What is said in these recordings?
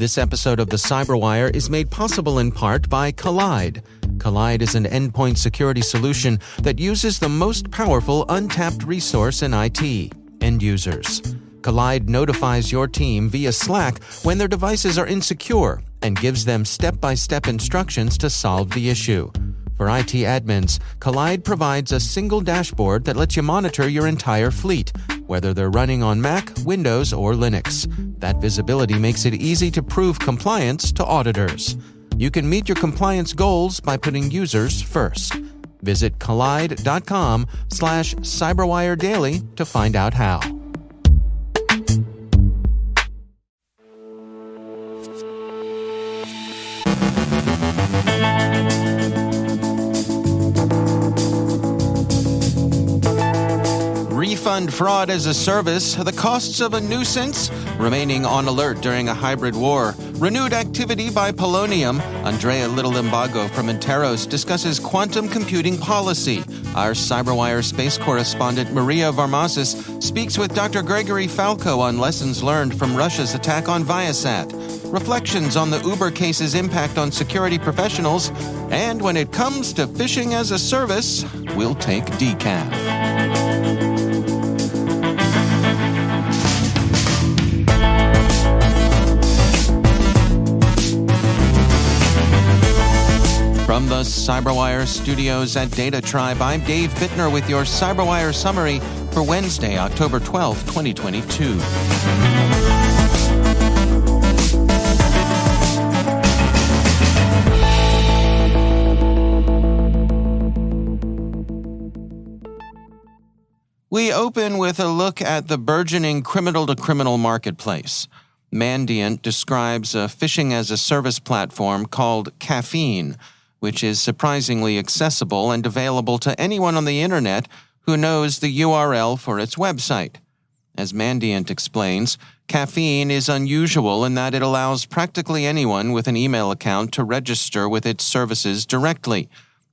This episode of the CyberWire is made possible in part by Collide. Collide is an endpoint security solution that uses the most powerful untapped resource in IT, end users. Collide notifies your team via Slack when their devices are insecure and gives them step-by-step instructions to solve the issue. For IT admins, Collide provides a single dashboard that lets you monitor your entire fleet, whether they're running on Mac, Windows, or Linux. That visibility makes it easy to prove compliance to auditors. You can meet your compliance goals by putting users first. Visit collide.com/CyberWire Daily to find out how. Refund-fraud-as-a-service, the costs of a nuisance, remaining on alert during a hybrid war, renewed activity by Polonium. Andrea Little Limbago from Interos discusses quantum computing policy. Our CyberWire space correspondent Maria Varmazis speaks with Dr. Gregory Falco on lessons learned from Russia's attack on Viasat, reflections on the Uber case's impact on security professionals, and when it comes to phishing-as-a-service, we'll take decaf. From the CyberWire studios at Data Tribe, I'm Dave Bittner with your CyberWire summary for Wednesday, October 12, 2022. We open with a look at the burgeoning criminal-to-criminal marketplace. Mandiant describes a phishing-as-a-service platform called Caffeine, which is surprisingly accessible and available to anyone on the internet who knows the URL for its website. As Mandiant explains, Caffeine is unusual in that it allows practically anyone with an email account to register with its services directly,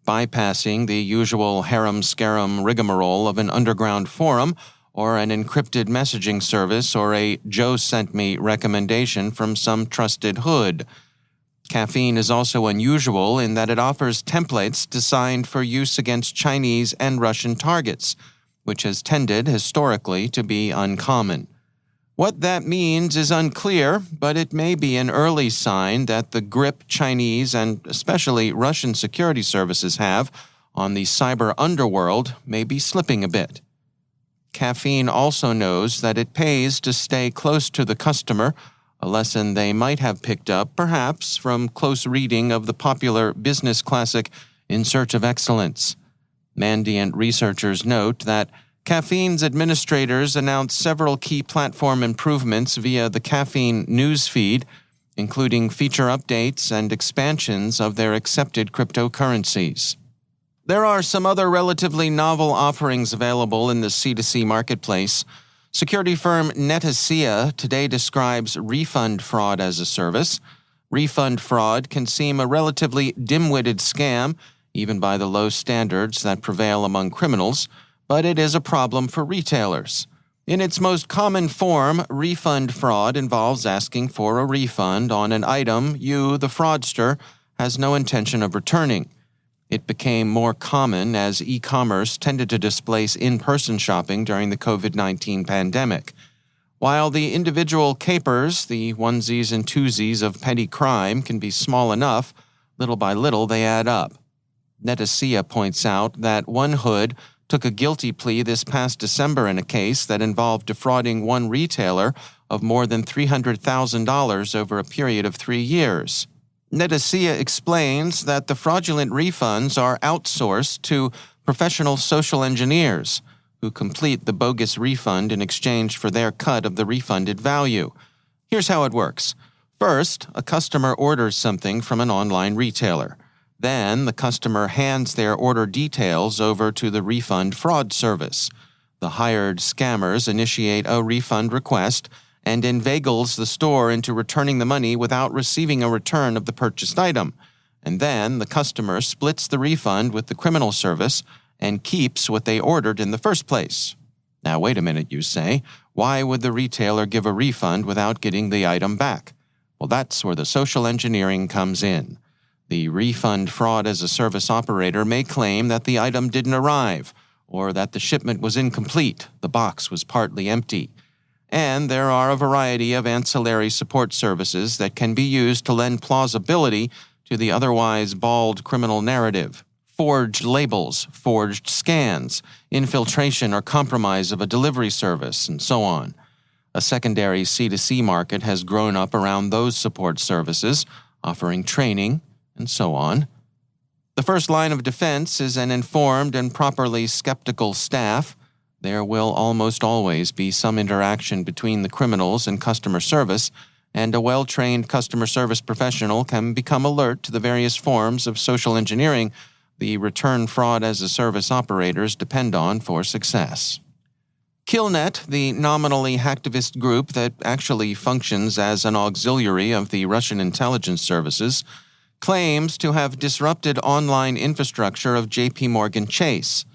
bypassing the usual harem-scarum rigmarole of an underground forum or an encrypted messaging service or a Joe sent me recommendation from some trusted hood. Caffeine is also unusual in that it offers templates designed for use against Chinese and Russian targets, which has tended historically to be uncommon. What that means is unclear, but it may be an early sign that the grip Chinese and especially Russian security services have on the cyber underworld may be slipping a bit. Caffeine also knows that it pays to stay close to the customer, a lesson they might have picked up, perhaps, from close reading of the popular business classic In Search of Excellence. Mandiant researchers note that Caffeine's administrators announced several key platform improvements via the Caffeine newsfeed, including feature updates and expansions of their accepted cryptocurrencies. There are some other relatively novel offerings available in the C2C marketplace. Security firm Netacea today describes refund-fraud-as-a-service. Refund fraud can seem a relatively dim-witted scam, even by the low standards that prevail among criminals, but it is a problem for retailers. In its most common form, refund fraud involves asking for a refund on an item you, the fraudster, has no intention of returning. It became more common as e-commerce tended to displace in-person shopping during the COVID-19 pandemic. While the individual capers, the onesies and twosies of petty crime, can be small enough, little by little they add up. Netacea points out that one hood took a guilty plea this past December in a case that involved defrauding one retailer of more than $300,000 over a period of 3 years. Netacea explains that the fraudulent refunds are outsourced to professional social engineers who complete the bogus refund in exchange for their cut of the refunded value. Here's how it works. First, a customer orders something from an online retailer. Then, the customer hands their order details over to the refund fraud service. The hired scammers initiate a refund request and inveigles the store into returning the money without receiving a return of the purchased item. And then the customer splits the refund with the criminal service and keeps what they ordered in the first place. Now, wait a minute, you say. Why would the retailer give a refund without getting the item back? Well, that's where the social engineering comes in. The refund-fraud-as-a-service operator may claim that the item didn't arrive, or that the shipment was incomplete, the box was partly empty. And there are a variety of ancillary support services that can be used to lend plausibility to the otherwise bald criminal narrative. Forged labels, forged scans, infiltration or compromise of a delivery service, and so on. A secondary C2C market has grown up around those support services, offering training, and so on. The first line of defense is an informed and properly skeptical staff. There will almost always be some interaction between the criminals and customer service, and a well-trained customer service professional can become alert to the various forms of social engineering the return-fraud-as-a-service operators depend on for success. Killnet, the nominally hacktivist group that actually functions as an auxiliary of the Russian intelligence services, claims to have disrupted online infrastructure of J.P. Morgan Chase.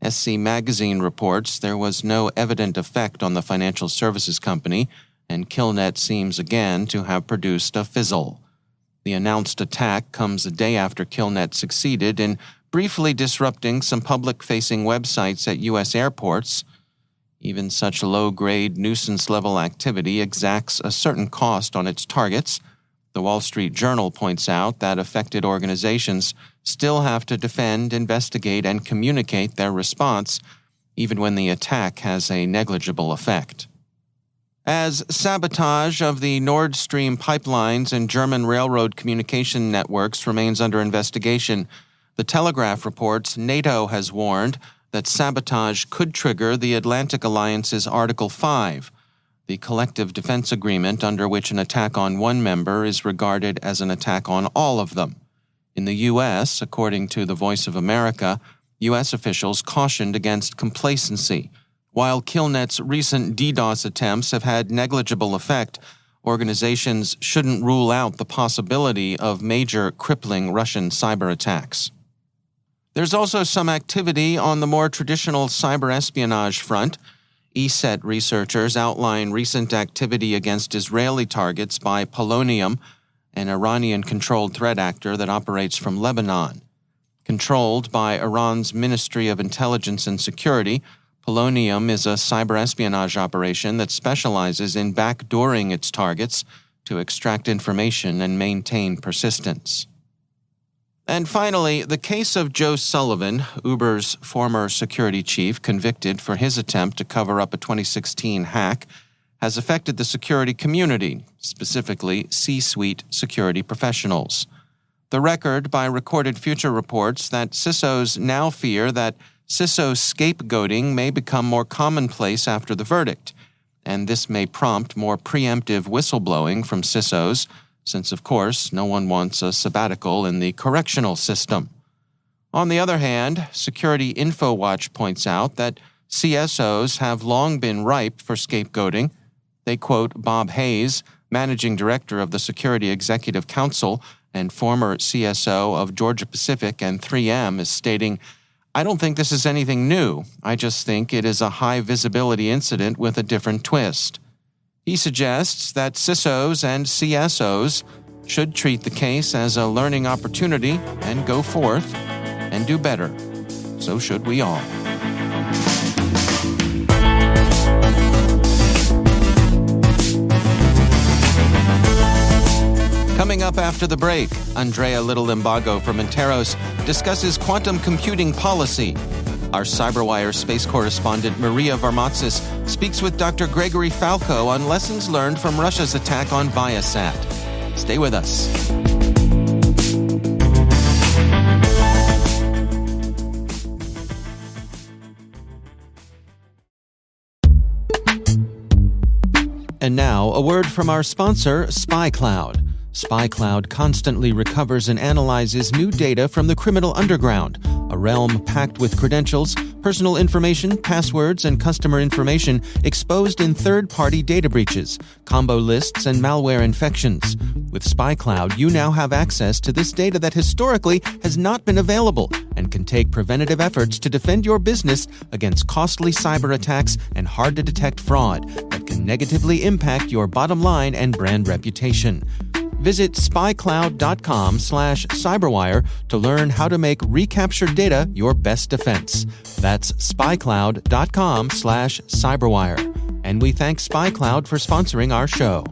SC Magazine reports there was no evident effect on the financial services company, and Killnet seems again to have produced a fizzle. The announced attack comes a day after Killnet succeeded in briefly disrupting some public-facing websites at U.S. airports. Even such low-grade nuisance-level activity exacts a certain cost on its targets. The Wall Street Journal points out that affected organizations still have to defend, investigate, and communicate their response, even when the attack has a negligible effect. As sabotage of the Nord Stream pipelines and German railroad communication networks remains under investigation, the Telegraph reports NATO has warned that sabotage could trigger the Atlantic Alliance's Article 5, the collective defense agreement under which an attack on one member is regarded as an attack on all of them. In the U.S., according to the Voice of America, U.S. officials cautioned against complacency. While Killnet's recent DDoS attempts have had negligible effect, organizations shouldn't rule out the possibility of major crippling Russian cyber attacks. There's also some activity on the more traditional cyber espionage front. ESET researchers outline recent activity against Israeli targets by Polonium, an Iranian-controlled threat actor that operates from Lebanon. Controlled by Iran's Ministry of Intelligence and Security, Polonium is a cyber espionage operation that specializes in backdooring its targets to extract information and maintain persistence. And finally, the case of Joe Sullivan, Uber's former security chief convicted for his attempt to cover up a 2016 hack, has affected the security community, specifically C-suite security professionals. The Record by Recorded Future reports that CISOs now fear that CISO scapegoating may become more commonplace after the verdict, and this may prompt more preemptive whistleblowing from CISOs, since, of course, no one wants a sabbatical in the correctional system. On the other hand, Security InfoWatch points out that CSOs have long been ripe for scapegoating. They quote Bob Hayes, managing director of the Security Executive Council and former CSO of Georgia Pacific and 3M, as stating, "I don't think this is anything new. I just think it is a high-visibility incident with a different twist." He suggests that CISOs and CSOs should treat the case as a learning opportunity and go forth and do better. So should we all. Coming up after the break, Andrea Little Limbago from Interos discusses quantum computing policy. Our CyberWire space correspondent Maria Varmazis speaks with Dr. Gregory Falco on lessons learned from Russia's attack on Viasat. Stay with us. And now, a word from our sponsor, SpyCloud. SpyCloud constantly recovers and analyzes new data from the criminal underground, a realm packed with credentials, personal information, passwords, and customer information exposed in third-party data breaches, combo lists, and malware infections. With SpyCloud, you now have access to this data that historically has not been available and can take preventative efforts to defend your business against costly cyber attacks and hard-to-detect fraud that can negatively impact your bottom line and brand reputation. Visit spycloud.com/cyberwire to learn how to make recaptured data your best defense. That's spycloud.com/cyberwire. And we thank SpyCloud for sponsoring our show.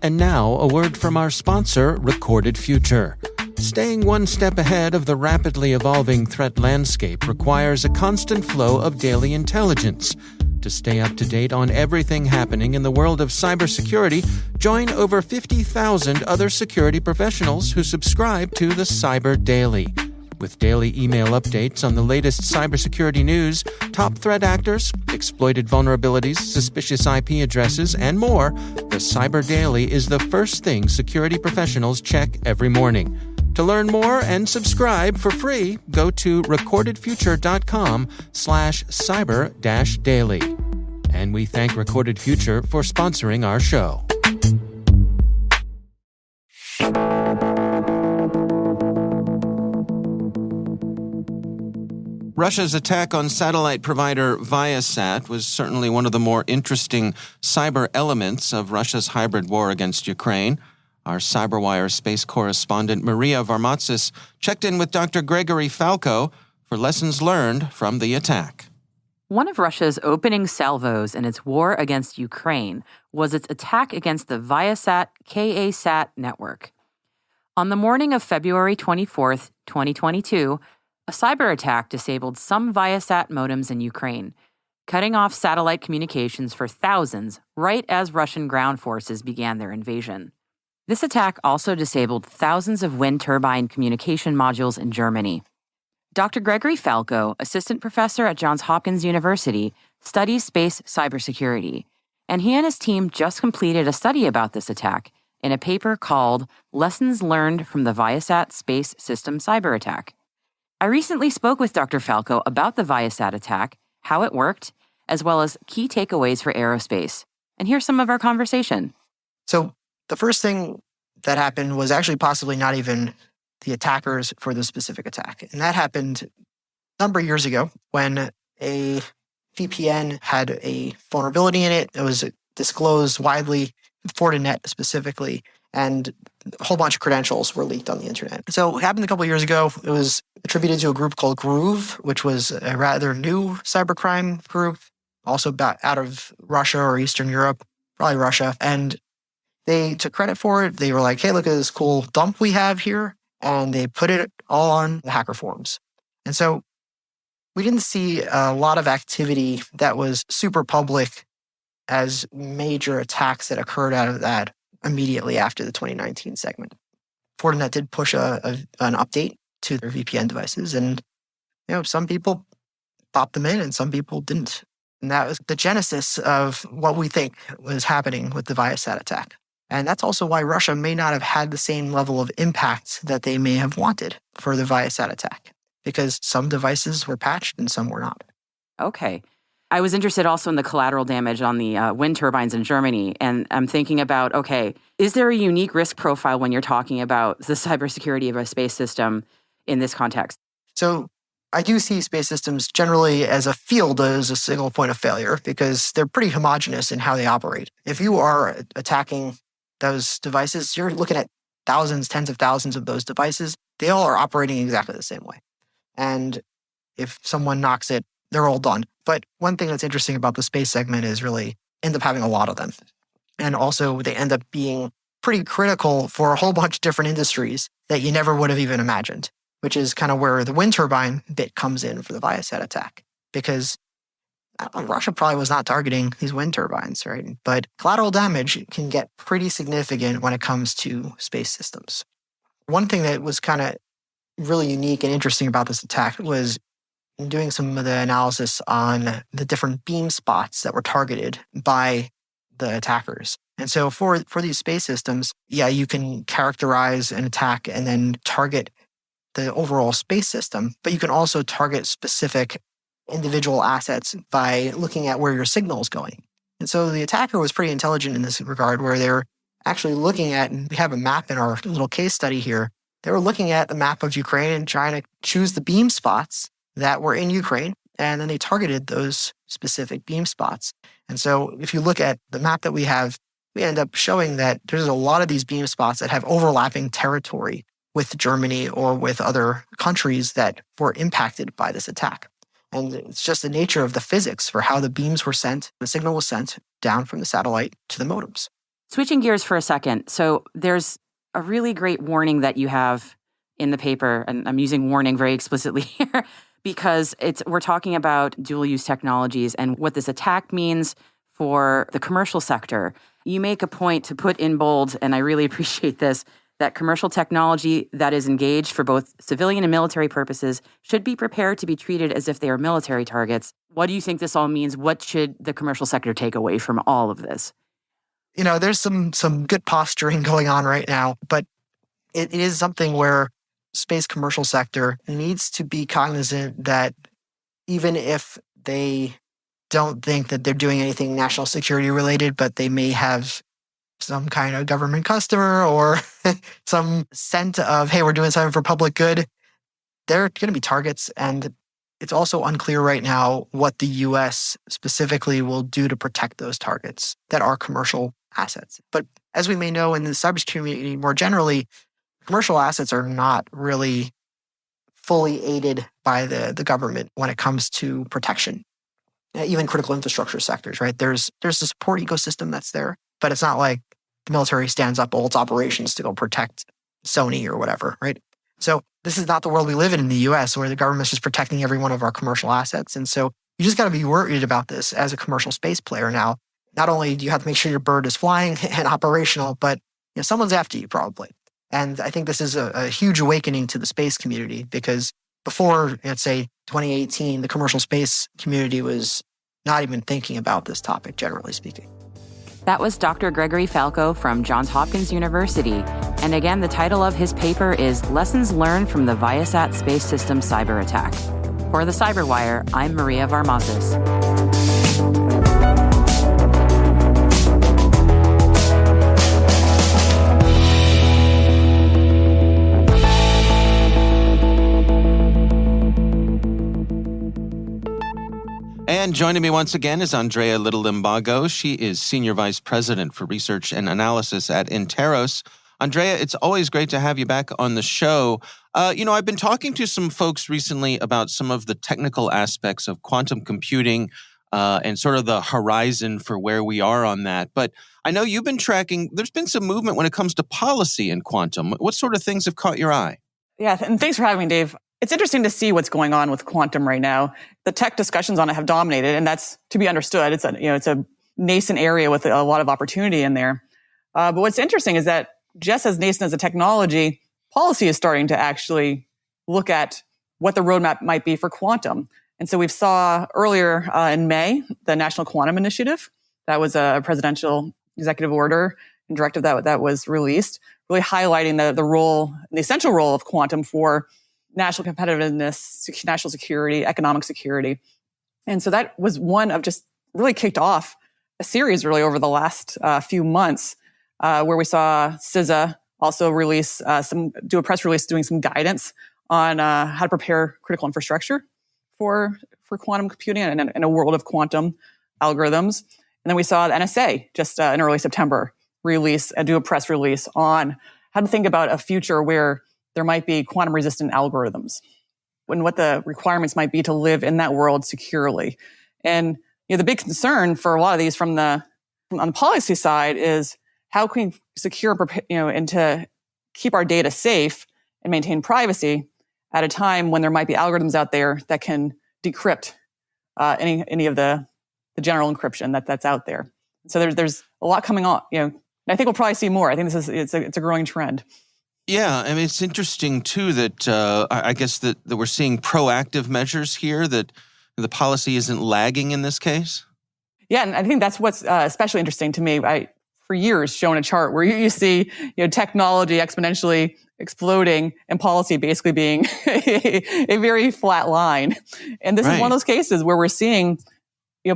And now, a word from our sponsor, Recorded Future. Staying one step ahead of the rapidly evolving threat landscape requires a constant flow of daily intelligence. To stay up to date on everything happening in the world of cybersecurity, join over 50,000 other security professionals who subscribe to the Cyber Daily. With daily email updates on the latest cybersecurity news, top threat actors, exploited vulnerabilities, suspicious IP addresses, and more, the Cyber Daily is the first thing security professionals check every morning. To learn more and subscribe for free, go to recordedfuture.com/cyber-daily. And we thank Recorded Future for sponsoring our show. Russia's attack on satellite provider Viasat was certainly one of the more interesting cyber elements of Russia's hybrid war against Ukraine. Our CyberWire space correspondent Maria Varmazis checked in with Dr. Gregory Falco for lessons learned from the attack. One of Russia's opening salvos in its war against Ukraine was its attack against the Viasat KA-SAT network. On the morning of February 24th, 2022, a cyber attack disabled some Viasat modems in Ukraine, cutting off satellite communications for thousands right as Russian ground forces began their invasion. This attack also disabled thousands of wind turbine communication modules in Germany. Dr. Gregory Falco, assistant professor at Johns Hopkins University, studies space cybersecurity, and he and his team just completed a study about this attack in a paper called Lessons Learned from the Viasat Space System Cyber Attack. I recently spoke with Dr. Falco about the Viasat attack, how it worked, as well as key takeaways for aerospace. And here's some of our conversation. So the first thing that happened was actually possibly not even the attackers for the specific attack. And that happened a number of years ago when a VPN had a vulnerability in it. It was disclosed widely, Fortinet specifically, and a whole bunch of credentials were leaked on the internet. So it happened a couple of years ago. It was attributed to a group called Groove, which was a rather new cybercrime group, also out of Russia or Eastern Europe, probably Russia. And they took credit for it. They were like, hey, look at this cool dump we have here. And they put it all on the hacker forums. And so we didn't see a lot of activity that was super public as major attacks that occurred out of that immediately after the 2019 segment. Fortinet did push an update to their VPN devices, and some people popped them in and some people didn't. And that was the genesis of what we think was happening with the Viasat attack. And that's also why Russia may not have had the same level of impact that they may have wanted for the Viasat attack, because some devices were patched and some were not. Okay. I was interested also in the collateral damage on the wind turbines in Germany. And I'm thinking about, okay, is there a unique risk profile when you're talking about the cybersecurity of a space system in this context? So I do see space systems generally as a field as a single point of failure because they're pretty homogeneous in how they operate. If you are attacking those devices, you're looking at thousands, tens of thousands of those devices. They all are operating exactly the same way. And if someone knocks it, they're all done. But one thing that's interesting about the space segment is really end up having a lot of them. And also they end up being pretty critical for a whole bunch of different industries that you never would have even imagined, which is kind of where the wind turbine bit comes in for the Viasat attack. Because Russia probably was not targeting these wind turbines, right? But collateral damage can get pretty significant when it comes to space systems. One thing that was kind of really unique and interesting about this attack was doing some of the analysis on the different beam spots that were targeted by the attackers. And so for these space systems, you can characterize an attack and then target the overall space system, but you can also target specific individual assets by looking at where your signal is going. And so the attacker was pretty intelligent in this regard, where they're actually looking at, and we have a map in our little case study here, they were looking at the map of Ukraine and trying to choose the beam spots that were in Ukraine and then they targeted those specific beam spots. And so if you look at the map that we have, we end up showing that there's a lot of these beam spots that have overlapping territory with Germany or with other countries that were impacted by this attack. And it's just the nature of the physics for how the beams were sent, the signal was sent down from the satellite to the modems. Switching gears for a second. So there's a really great warning that you have in the paper, and I'm using warning very explicitly here because we're talking about dual-use technologies and what this attack means for the commercial sector. You make a point to put in bold, and I really appreciate this, that commercial technology that is engaged for both civilian and military purposes should be prepared to be treated as if they are military targets. What do you think this all means? What should the commercial sector take away from all of this? There's some good posturing going on right now, but it is something where space commercial sector needs to be cognizant that even if they don't think that they're doing anything national security related, but they may have some kind of government customer or some scent of, hey, we're doing something for public good, they're going to be targets. And it's also unclear right now what the U.S. specifically will do to protect those targets that are commercial assets. But as we may know in the cybersecurity community more generally, commercial assets are not really fully aided by the government when it comes to protection. Even critical infrastructure sectors, right? There's a support ecosystem that's there, but it's not like the military stands up all its operations to go protect Sony or whatever, right? So this is not the world we live in the US, where the government's just protecting every one of our commercial assets. And so you just got to be worried about this as a commercial space player now. Not only do you have to make sure your bird is flying and operational, but someone's after you probably. And I think this is a huge awakening to the space community because before, let's say, 2018, the commercial space community was not even thinking about this topic, generally speaking. That was Dr. Gregory Falco from Johns Hopkins University. And again, the title of his paper is Lessons Learned from the Viasat Space System Cyber Attack. For the CyberWire, I'm Maria Varmazis. And joining me once again is Andrea Little Limbago. She is Senior Vice President for Research and Analysis at Interos. Andrea, it's always great to have you back on the show. I've been talking to some folks recently about some of the technical aspects of quantum computing and sort of the horizon for where we are on that. But I know you've been tracking, there's been some movement when it comes to policy in quantum. What sort of things have caught your eye? Yeah, and thanks for having me, Dave. It's interesting to see what's going on with quantum right now. The tech discussions on it have dominated, and that's to be understood. It's a nascent area with a lot of opportunity in there. But what's interesting is that just as nascent as a technology, policy is starting to actually look at what the roadmap might be for quantum. And so we saw earlier in May, the National Quantum Initiative. That was a presidential executive order and directive that was released, really highlighting the role, the essential role of quantum for national competitiveness, national security, economic security. And so that was one of just really kicked off a series really over the last few months where we saw CISA also do a press release doing some guidance on how to prepare critical infrastructure for quantum computing in a world of quantum algorithms. And then we saw the NSA just in early September do a press release on how to think about a future where there might be quantum-resistant algorithms and what the requirements might be to live in that world securely. And the big concern for a lot of these on the policy side is how can we secure and to keep our data safe and maintain privacy at a time when there might be algorithms out there that can decrypt any of the general encryption that's out there. So there's a lot coming on. And I think we'll probably see more. I think it's a growing trend. Yeah, I mean, it's interesting, too, that I guess that we're seeing proactive measures here, that the policy isn't lagging in this case. Yeah, and I think that's what's especially interesting to me. I, for years, shown a chart where you see technology exponentially exploding and policy basically being a very flat line. And this is one of those cases where we're seeing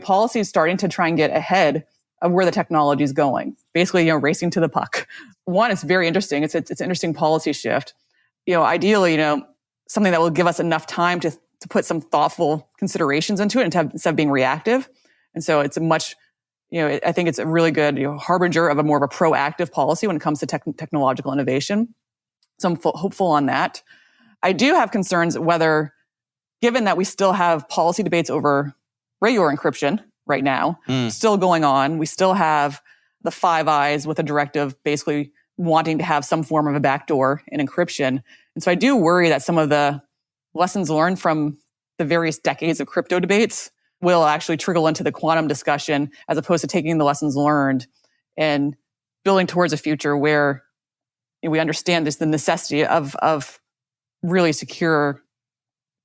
policy is starting to try and get ahead of where the technology is going, basically racing to the puck. One, it's very interesting. It's an interesting policy shift. Ideally, something that will give us enough time to to put some thoughtful considerations into it instead of being reactive. And so it's a much, I think it's a really good harbinger of a more of a proactive policy when it comes to technological innovation. So I'm hopeful on that. I do have concerns whether, given that we still have policy debates over regular encryption right now, still going on, we still have the Five Eyes with a directive basically wanting to have some form of a backdoor in encryption. And so I do worry that some of the lessons learned from the various decades of crypto debates will actually trickle into the quantum discussion, as opposed to taking the lessons learned and building towards a future where we understand the necessity of really secure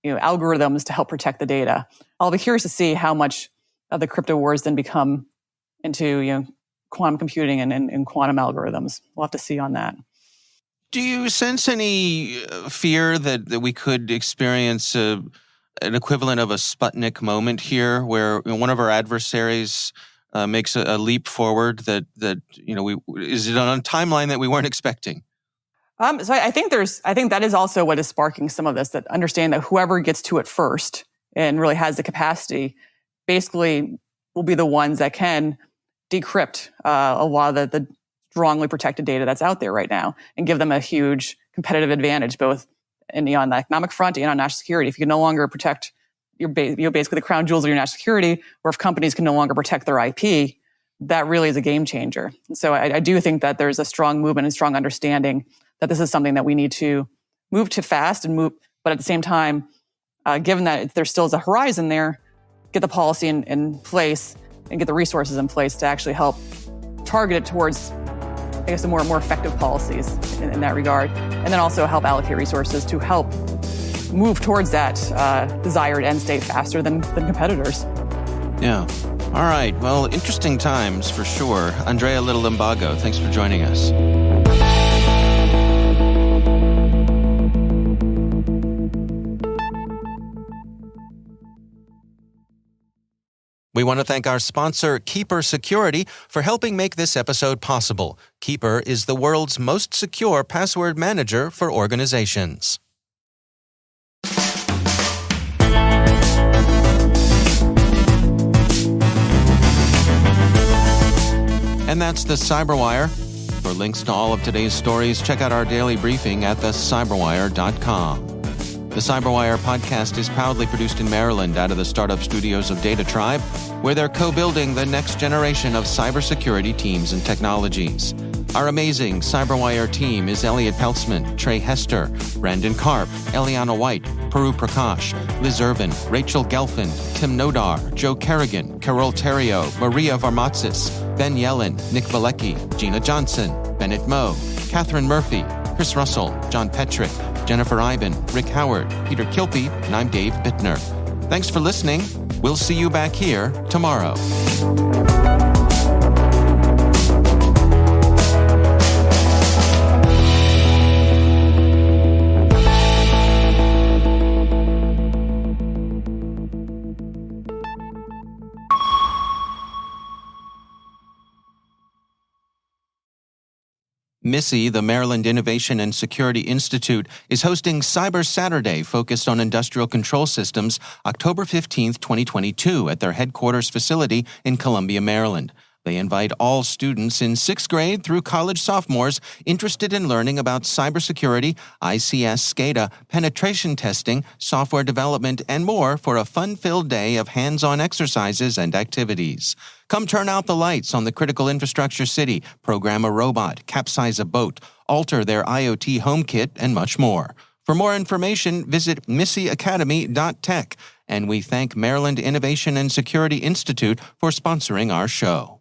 algorithms to help protect the data. I'll be curious to see how much of the crypto wars then become into quantum computing and quantum algorithms. We'll have to see on that. Do you sense any fear that we could experience an equivalent of a Sputnik moment here, where one of our adversaries makes a leap forward that is it on a timeline that we weren't expecting? So I think that is also what is sparking some of this, that understanding that whoever gets to it first and really has the capacity basically will be the ones that can decrypt a lot of the strongly protected data that's out there right now and give them a huge competitive advantage, both on the economic front and on national security. If you can no longer protect basically the crown jewels of your national security, or if companies can no longer protect their IP, that really is a game changer. And so I do think that there's a strong movement and strong understanding that this is something that we need to move to fast and move, but at the same time, given that there still is a horizon there, get the policy in place and get the resources in place to actually help target it towards, I guess, the more effective policies in that regard. And then also help allocate resources to help move towards that desired end state faster than competitors. Yeah. All right. Well, interesting times for sure. Andrea Little Limbago, thanks for joining us. We want to thank our sponsor, Keeper Security, for helping make this episode possible. Keeper is the world's most secure password manager for organizations. And that's the CyberWire. For links to all of today's stories, check out our daily briefing at thecyberwire.com. The CyberWire podcast is proudly produced in Maryland out of the startup studios of Data Tribe, where they're co-building the next generation of cybersecurity teams and technologies. Our amazing CyberWire team is Elliot Peltzman, Trey Hester, Brandon Karp, Eliana White, Peru Prakash, Liz Irvin, Rachel Gelfand, Tim Nodar, Joe Kerrigan, Carol Terrio, Maria Varmazis, Ben Yellen, Nick Valecki, Gina Johnson, Bennett Moe, Catherine Murphy, Chris Russell, John Petrick, Jennifer Iben, Rick Howard, Peter Kilpie, and I'm Dave Bittner. Thanks for listening. We'll see you back here tomorrow. MISI, the Maryland Innovation and Security Institute, is hosting Cyber Saturday focused on industrial control systems October 15, 2022 at their headquarters facility in Columbia, Maryland. They invite all students in 6th grade through college sophomores interested in learning about cybersecurity, ICS, SCADA, penetration testing, software development, and more for a fun-filled day of hands-on exercises and activities. Come turn out the lights on the critical infrastructure city, program a robot, capsize a boat, alter their IoT HomeKit, and much more. For more information, visit misiacademy.tech, and we thank Maryland Innovation and Security Institute for sponsoring our show.